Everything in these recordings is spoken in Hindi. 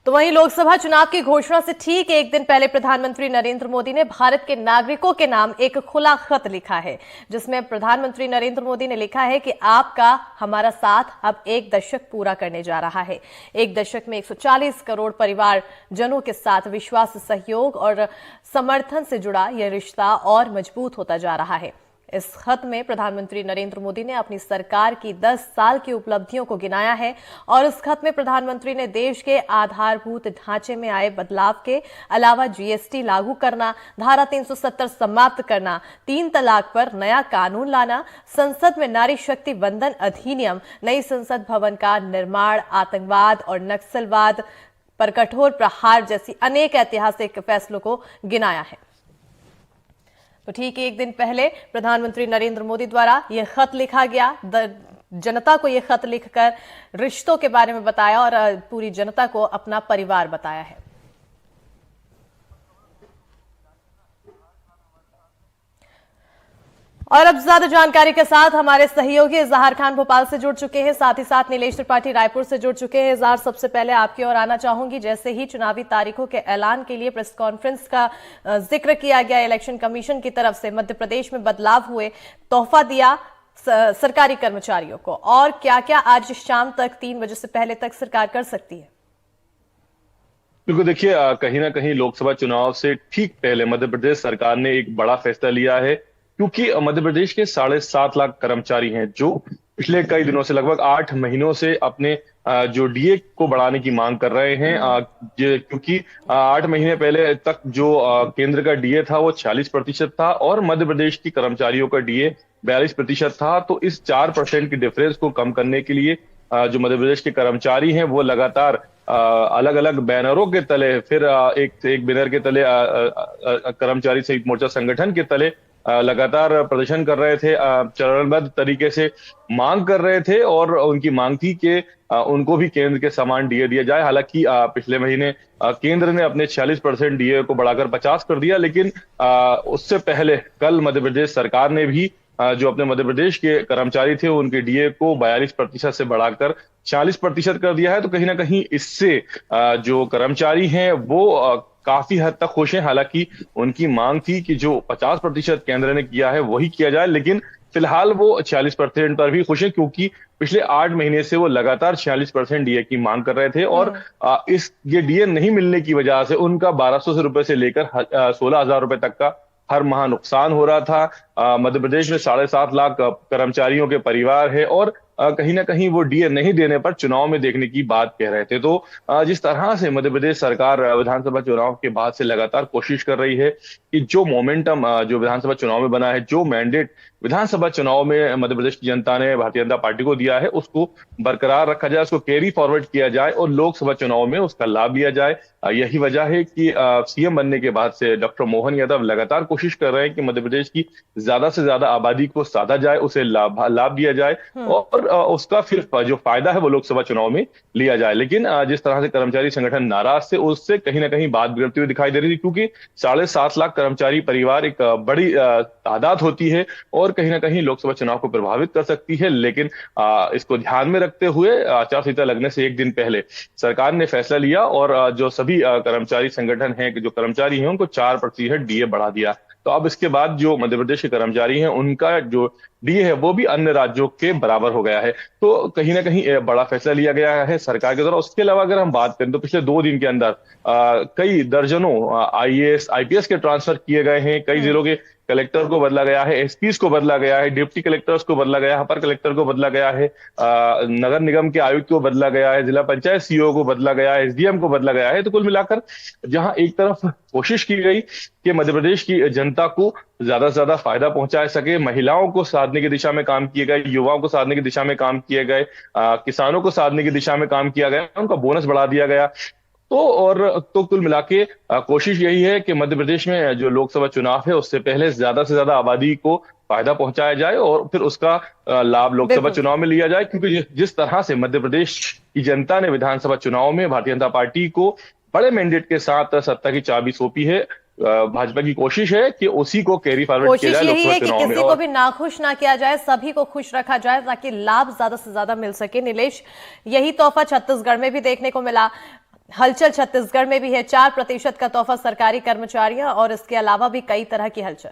तो वहीं लोकसभा चुनाव की घोषणा से ठीक एक दिन पहले प्रधानमंत्री नरेंद्र मोदी ने भारत के नागरिकों के नाम एक खुला खत लिखा है, जिसमें प्रधानमंत्री नरेंद्र मोदी ने लिखा है कि आपका हमारा साथ अब 1 दशक पूरा करने जा रहा है। 1 दशक में 140 करोड़ परिवार जनों के साथ विश्वास, सहयोग और समर्थन से जुड़ा यह रिश्ता और मजबूत होता जा रहा है। इस खत में प्रधानमंत्री नरेंद्र मोदी ने अपनी सरकार की 10 साल की उपलब्धियों को गिनाया है और इस खत में प्रधानमंत्री ने देश के आधारभूत ढांचे में आए बदलाव के अलावा जीएसटी लागू करना, धारा 370 समाप्त करना, 3 तलाक पर नया कानून लाना, संसद में नारी शक्ति वंदन अधिनियम, नई संसद भवन का निर्माण, आतंकवाद और नक्सलवाद पर कठोर प्रहार जैसी अनेक ऐतिहासिक फैसलों को गिनाया है। तो ठीक एक दिन पहले प्रधानमंत्री नरेंद्र मोदी द्वारा यह खत लिखा गया। जनता को यह खत लिखकर रिश्तों के बारे में बताया और पूरी जनता को अपना परिवार बताया है। और अब ज्यादा जानकारी के साथ हमारे सहयोगी इजहार खान भोपाल से जुड़ चुके हैं, साथ ही साथ नीलेश त्रिपाठी रायपुर से जुड़ चुके हैं। इजहार, सबसे पहले आपकी ओर आना चाहूंगी। जैसे ही चुनावी तारीखों के ऐलान के लिए प्रेस कॉन्फ्रेंस का जिक्र किया गया इलेक्शन कमीशन की तरफ से, मध्य प्रदेश में बदलाव हुए, तोहफा दिया सरकारी कर्मचारियों को, और क्या क्या आज शाम तक 3 बजे से पहले तक सरकार कर सकती है? बिल्कुल, देखिए, कहीं ना कहीं लोकसभा चुनाव से ठीक पहले मध्य प्रदेश सरकार ने एक बड़ा फैसला लिया है, क्योंकि मध्य प्रदेश के 7.5 लाख कर्मचारी हैं जो पिछले कई दिनों से, लगभग 8 महीनों से अपने जो डीए को बढ़ाने की मांग कर रहे हैं। क्योंकि 8 महीने पहले तक जो केंद्र का डीए था वो 46% था और मध्य प्रदेश की कर्मचारियों का डीए 42% था। तो इस 4% की डिफरेंस को कम करने के लिए जो मध्य प्रदेश के कर्मचारी हैं वो लगातार अलग अलग बैनरों के तले, फिर एक बैनर के तले कर्मचारी संयुक्त मोर्चा संगठन के तले लगातार प्रदर्शन कर रहे थे, चरणबद्ध तरीके से मांग कर रहे थे और उनकी मांग थी कि उनको भी केंद्र के समान डीए दिया जाए। हालांकि पिछले महीने केंद्र ने अपने 46% डीए को बढ़ाकर 50 कर दिया, लेकिन उससे पहले कल मध्य प्रदेश सरकार ने भी जो अपने मध्य प्रदेश के कर्मचारी थे उनके डीए को 42% से बढ़ाकर 40% कर दिया है। तो कहीं ना कहीं इससे जो कर्मचारी हैं वो काफी हद तक खुश हैं। हालांकि उनकी मांग थी कि जो 50% केंद्र ने किया है वही किया जाए, लेकिन फिलहाल वो 40% पर भी खुश हैं, क्योंकि पिछले 8 महीने से वो लगातार 46% डीए की मांग कर रहे थे और ये डीए नहीं मिलने की वजह से उनका 1200 रुपए से लेकर 16,000 रुपए तक का हर माह नुकसान हो रहा था। मध्य प्रदेश में 7.5 लाख कर्मचारियों के परिवार है और कहीं ना कहीं वो डीए नहीं देने पर चुनाव में देखने की बात कह रहे थे। तो जिस तरह से मध्य प्रदेश सरकार विधानसभा चुनाव के बाद से लगातार कोशिश कर रही है कि जो मोमेंटम जो विधानसभा चुनाव में बना है, जो मैंडेट विधानसभा चुनाव में मध्य प्रदेश की जनता ने भारतीय जनता पार्टी को दिया है, उसको बरकरार रखा जाए, उसको कैरी फॉरवर्ड किया जाए और लोकसभा चुनाव में उसका लाभ लिया जाए। यही वजह है कि सीएम बनने के बाद से डॉक्टर मोहन यादव लगातार कोशिश कर रहे हैं कि मध्य प्रदेश की ज्यादा से ज्यादा आबादी को साधा जाए, उसे लाभ दिया जाए और उसका फिर जो फायदा है वो लोकसभा चुनाव में लिया जाए। लेकिन जिस तरह से कर्मचारी संगठन नाराज थे, उससे कहीं ना कहीं बात बिगड़ती हुई दिखाई दे रही थी, क्योंकि 7.5 लाख कर्मचारी परिवार एक बड़ी तादाद होती है और कहीं ना कहीं लोकसभा चुनाव को प्रभावित कर सकती है। लेकिन इसको ध्यान में रखते हुए आचार संहिता लगने से एक दिन पहले सरकार ने फैसला लिया और जो सभी कर्मचारी संगठन है, जो कर्मचारी हैं, उनको 4% डीए बढ़ा दिया। तो अब इसके बाद जो मध्य प्रदेश के कर्मचारी हैं उनका जो डीए है वो भी अन्य राज्यों के बराबर हो गया है। तो कहीं ना कहीं बड़ा फैसला लिया गया है सरकार के द्वारा। उसके अलावा अगर हम बात करें तो पिछले 2 दिन के अंदर कई दर्जनों आईएएस आईपीएस के ट्रांसफर किए गए हैं। कई जिलों के कलेक्टर को बदला गया है, एसपीस को बदला गया है, डिप्टी कलेक्टर्स को बदला गया है, अपर कलेक्टर को बदला गया है, नगर निगम के आयुक्त को बदला गया है, जिला पंचायत सीईओ को बदला गया है, एसडीएम को बदला गया है। तो कुल मिलाकर जहां एक तरफ कोशिश की गई कि मध्य प्रदेश की जनता को ज्यादा से ज्यादा फायदा पहुंचा सके, महिलाओं को साधने की दिशा में काम किए गए, युवाओं को साधने की दिशा में काम किए गए, किसानों को साधने की दिशा में काम किया गया, उनका बोनस बढ़ा दिया गया। तो कुल मिला के कोशिश यही है कि मध्य प्रदेश में जो लोकसभा चुनाव है उससे पहले ज्यादा से ज्यादा आबादी को फायदा पहुंचाया जाए और फिर उसका लाभ लोकसभा चुनाव में लिया जाए। क्योंकि जिस तरह से मध्य प्रदेश की जनता ने विधानसभा चुनाव में भारतीय जनता पार्टी को बड़े मैंडेट के साथ सत्ता की चाबी सौंपी है, भाजपा की कोशिश है कि उसी को कैरी फॉरवर्ड किया जाए लोकसभा चुनाव में। किसी को भी नाखुश ना किया जाए, सभी को खुश रखा जाए ताकि लाभ ज्यादा से ज्यादा मिल सके। नीलेश, यही तोहफा छत्तीसगढ़ में भी देखने को मिला। हलचल छत्तीसगढ़ में भी है। 4% का तोहफा सरकारी कर्मचारियों और इसके अलावा भी कई तरह की हलचल।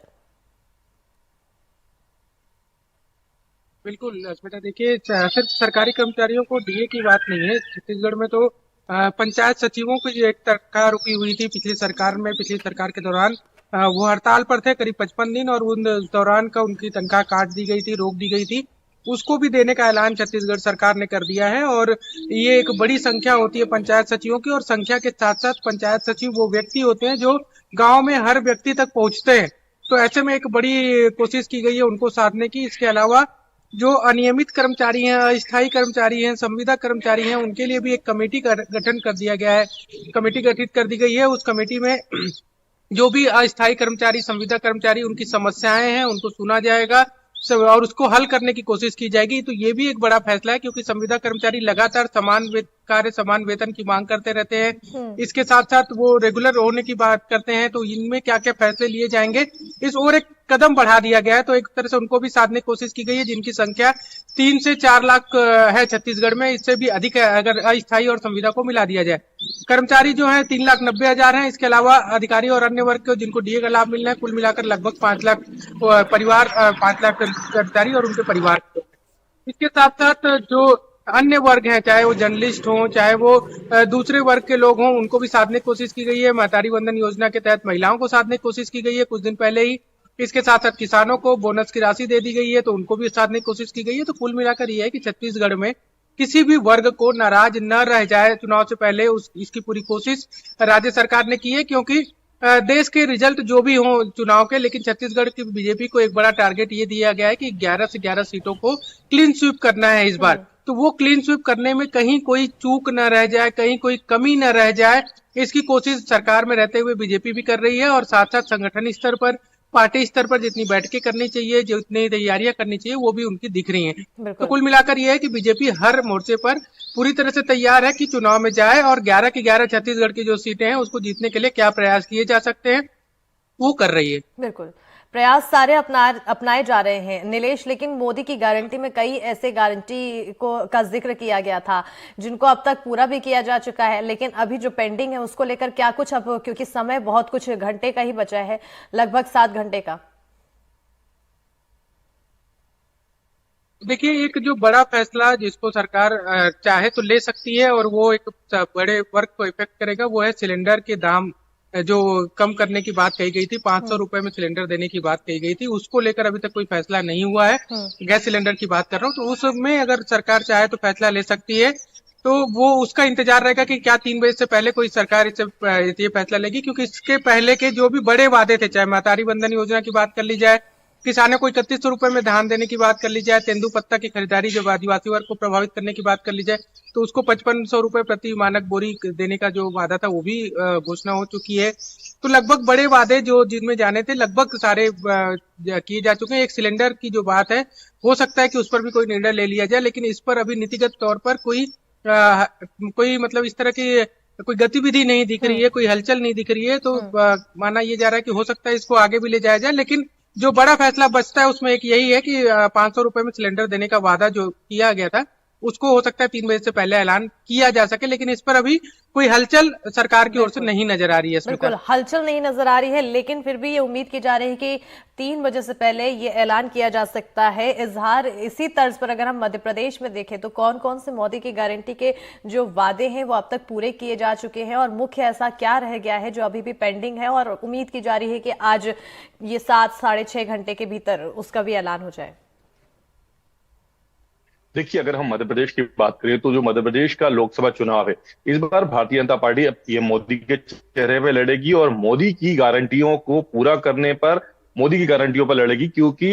बिल्कुल बेटा, देखिए सिर्फ सरकारी कर्मचारियों को डीए की बात नहीं है छत्तीसगढ़ में, तो पंचायत सचिवों की जो एक तनख्वाह रुकी हुई थी पिछली सरकार में, पिछली सरकार के दौरान वो हड़ताल पर थे करीब 55 दिन, और उन दौरान का उनकी तनख्वाह काट दी गई थी, रोक दी गई थी। उसको भी देने का ऐलान छत्तीसगढ़ सरकार ने कर दिया है। और ये एक बड़ी संख्या होती है पंचायत सचिवों की, और संख्या के साथ साथ पंचायत सचिव वो व्यक्ति होते हैं जो गांव में हर व्यक्ति तक पहुंचते हैं। तो ऐसे में एक बड़ी कोशिश की गई है उनको साधने की। इसके अलावा जो अनियमित कर्मचारी हैं, अस्थायी कर्मचारी हैं, संविदा कर्मचारी हैं, उनके लिए भी एक कमेटी का गठन कर दिया गया है। कमेटी गठित कर दी गई है। उस कमेटी में जो भी अस्थायी कर्मचारी, संविदा कर्मचारी, उनकी समस्याएं हैं उनको सुना जाएगा और उसको हल करने की कोशिश की जाएगी। तो ये भी एक बड़ा फैसला है, क्योंकि संविदा कर्मचारी लगातार समान कार्य, समान वेतन की मांग करते रहते हैं। इसके साथ साथ वो रेगुलर होने की बात करते हैं। तो इनमें क्या क्या फैसले लिए जाएंगे, इस और एक कदम बढ़ा दिया गया है। तो एक तरह से उनको भी साधने की कोशिश की गई है, जिनकी संख्या 3 से 4 लाख है छत्तीसगढ़ में। इससे भी अधिक है अगर अस्थायी और संविदा को मिला दिया जाए। कर्मचारी जो है 3,90,000 हैं। इसके अलावा अधिकारी और अन्य वर्ग को जिनको डीए का लाभ मिलना है, कुल मिलाकर लगभग 5 लाख परिवार, 5 लाख कर्मचारी और उनके परिवार। इसके साथ साथ जो अन्य वर्ग हैं, चाहे वो जर्नलिस्ट हों, चाहे वो दूसरे वर्ग के लोग हों, उनको भी साधने की कोशिश की गई है। महतारी वंदन योजना के तहत महिलाओं को साधने की कोशिश की गई है कुछ दिन पहले ही। इसके साथ साथ किसानों को बोनस की राशि दे दी गई है, तो उनको भी साधने की कोशिश की गई है। तो कुल मिलाकर ये है कि छत्तीसगढ़ में किसी भी वर्ग को नाराज न रह जाए चुनाव से पहले, इसकी पूरी कोशिश राज्य सरकार ने की है। क्योंकि देश के रिजल्ट जो भी हों चुनाव के, लेकिन छत्तीसगढ़ की बीजेपी को एक बड़ा टारगेट ये दिया गया है कि 11 से 11 सीटों को क्लीन स्वीप करना है इस बार। तो वो क्लीन स्वीप करने में कहीं कोई चूक न रह जाए, कहीं कोई कमी न रह जाए, इसकी कोशिश सरकार में रहते हुए बीजेपी भी कर रही है। और साथ साथ संगठन स्तर पर, पार्टी स्तर पर जितनी बैठकें करनी चाहिए, जितनी तैयारियां करनी चाहिए, वो भी उनकी दिख रही हैं। तो कुल मिलाकर ये है कि बीजेपी हर मोर्चे पर पूरी तरह से तैयार है कि चुनाव में जाए और 11 की 11 छत्तीसगढ़ की जो सीटें हैं उसको जीतने के लिए क्या प्रयास किए जा सकते हैं वो कर रही है। बिल्कुल, प्रयास सारे अपनाए जा रहे हैं नीलेश। लेकिन मोदी की गारंटी में कई ऐसे गारंटी का जिक्र किया गया था जिनको अब तक पूरा भी किया जा चुका है, लेकिन अभी जो पेंडिंग है उसको लेकर क्या कुछ, अब क्योंकि समय बहुत कुछ घंटे का ही बचा है, लगभग 7 घंटे का। देखिए, एक जो बड़ा फैसला जिसको सरकार चाहे तो ले सकती है और वो एक बड़े वर्ग को इफेक्ट करेगा, वो है सिलेंडर के दाम जो कम करने की बात कही गई थी। 500 रुपए में सिलेंडर देने की बात कही गई थी, उसको लेकर अभी तक कोई फैसला नहीं हुआ है। गैस सिलेंडर की बात कर रहा हूँ। तो उसमें अगर सरकार चाहे तो फैसला ले सकती है। तो वो उसका इंतजार रहेगा कि क्या 3 बजे से पहले कोई सरकार ये फैसला लेगी, क्योंकि इसके पहले के जो भी बड़े वादे थे, चाहे महतारी वंदन योजना की बात कर ली जाए, किसानों को 3100 रुपए में धान देने की बात कर ली जाए, तेंदुपत्ता की खरीदारी जब आदिवासी वर्ग को प्रभावित करने की बात कर ली जाए, तो उसको 5500 रुपए प्रति मानक बोरी देने का जो वादा था वो भी घोषणा हो चुकी है। तो लगभग बड़े वादे जो जिनमें जाने थे लगभग सारे किए जा चुके हैं। एक सिलेंडर की जो बात है, हो सकता है कि उस पर भी कोई निर्णय ले लिया जाए, लेकिन इस पर अभी नीतिगत तौर पर कोई मतलब इस तरह की कोई गतिविधि नहीं दिख रही है, कोई हलचल नहीं दिख रही है। तो माना यह जा रहा है कि हो सकता है इसको आगे भी ले जाया जाए। लेकिन जो बड़ा फैसला बचता है उसमें एक यही है कि 500 रुपए में सिलेंडर देने का वादा जो किया गया था उसको हो सकता है 3 बजे से पहले ऐलान किया जा सके, लेकिन इस पर अभी कोई हलचल सरकार की ओर से नहीं नजर आ रही है। बिल्कुल हलचल नहीं नजर आ रही है, लेकिन फिर भी ये उम्मीद की जा रही है कि 3 बजे से पहले ये ऐलान किया जा सकता है। इजहार इसी तर्ज पर अगर हम मध्य प्रदेश में देखें तो कौन कौन से मोदी की गारंटी के जो वादे हैं वो अब तक पूरे किए जा चुके हैं और मुख्य ऐसा क्या रह गया है जो अभी भी पेंडिंग है और उम्मीद की जा रही है कि आज ये 7 साढ़े 6 घंटे के भीतर उसका भी ऐलान हो जाए। देखिए, अगर हम मध्य प्रदेश की बात करें तो जो मध्य प्रदेश का लोकसभा चुनाव है, इस बार भारतीय जनता पार्टी अब पीएम मोदी के चेहरे पे लड़ेगी और मोदी की गारंटियों को पूरा करने पर, मोदी की गारंटियों पर लड़ेगी। क्योंकि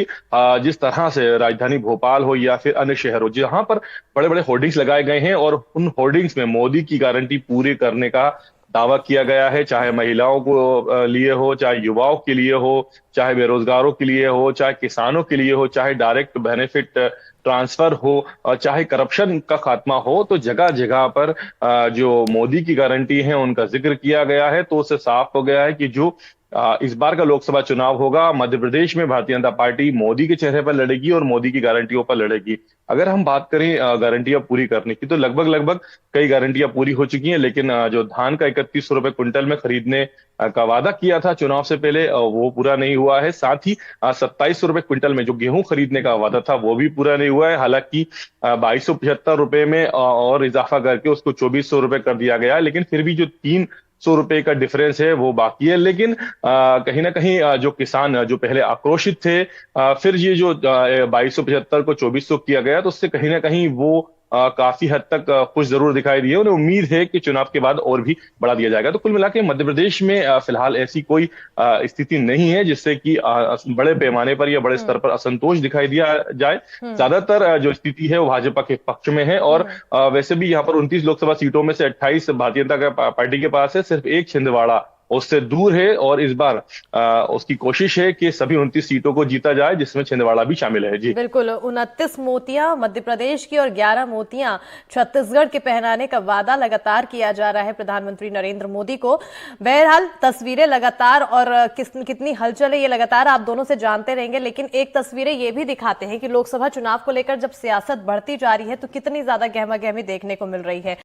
जिस तरह से राजधानी भोपाल हो या फिर अन्य शहर हो, जहां पर बड़े बड़े होर्डिंग्स लगाए गए हैं और उन होर्डिंग्स में मोदी की गारंटी पूरी करने का दावा किया गया है, चाहे महिलाओं को लिए हो, चाहे युवाओं के लिए हो, चाहे बेरोजगारों के लिए हो, चाहे किसानों के लिए हो, चाहे डायरेक्ट बेनिफिट ट्रांसफर हो और चाहे करप्शन का खात्मा हो। तो जगह जगह पर जो मोदी की गारंटी है उनका जिक्र किया गया है। तो उससे साफ हो गया है कि जो इस बार का लोकसभा चुनाव होगा, मध्य प्रदेश में भारतीय जनता पार्टी मोदी के चेहरे पर लड़ेगी और मोदी की गारंटियों पर लड़ेगी। अगर हम बात करें गारंटियां पूरी करने की, तो लगभग लगभग कई गारंटियां पूरी हो चुकी हैं, लेकिन जो धान का 3100 रुपए क्विंटल में खरीदने का वादा किया था चुनाव से पहले, वो पूरा नहीं हुआ है। साथ ही 2700 रुपए क्विंटल में जो गेहूं खरीदने का वादा था वो भी पूरा नहीं हुआ है। हालांकि 2275 रुपए में और इजाफा करके उसको 2400 रुपए कर दिया गया है, लेकिन फिर भी जो 300 रुपए का डिफरेंस है वो बाकी है। लेकिन कहीं ना कहीं जो किसान जो पहले आक्रोशित थे, फिर ये जो 2275 को 2400 किया गया, तो उससे कहीं ना कहीं वो काफी हद तक खुश जरूर दिखाई दिए। उन्हें उम्मीद है कि चुनाव के बाद और भी बढ़ा दिया जाएगा। तो कुल मिला के मध्य प्रदेश में फिलहाल ऐसी कोई स्थिति नहीं है जिससे कि बड़े पैमाने पर या बड़े स्तर पर असंतोष दिखाई दिया जाए। ज्यादातर जो स्थिति है वो भाजपा के पक्ष में है, और वैसे भी यहाँ पर 29 लोकसभा सीटों में से 28 भारतीय जनता पार्टी के पास है, सिर्फ एक छिंदवाड़ा उससे दूर है। और इस बार उसकी कोशिश है कि सभी 29 सीटों को जीता जाए, जिसमें छिंदवाड़ा भी शामिल है। जी बिल्कुल, 29 मोतियां मध्य प्रदेश की और 11 मोतियां छत्तीसगढ़ के पहनाने का वादा लगातार किया जा रहा है प्रधानमंत्री नरेंद्र मोदी को। बहरहाल तस्वीरें लगातार और कितनी हलचल है ये लगातार आप दोनों से जानते रहेंगे, लेकिन एक तस्वीरें ये भी दिखाते हैं कि लोकसभा चुनाव को लेकर जब सियासत बढ़ती जा रही है तो कितनी ज्यादा गहमा गहमी देखने को मिल रही है।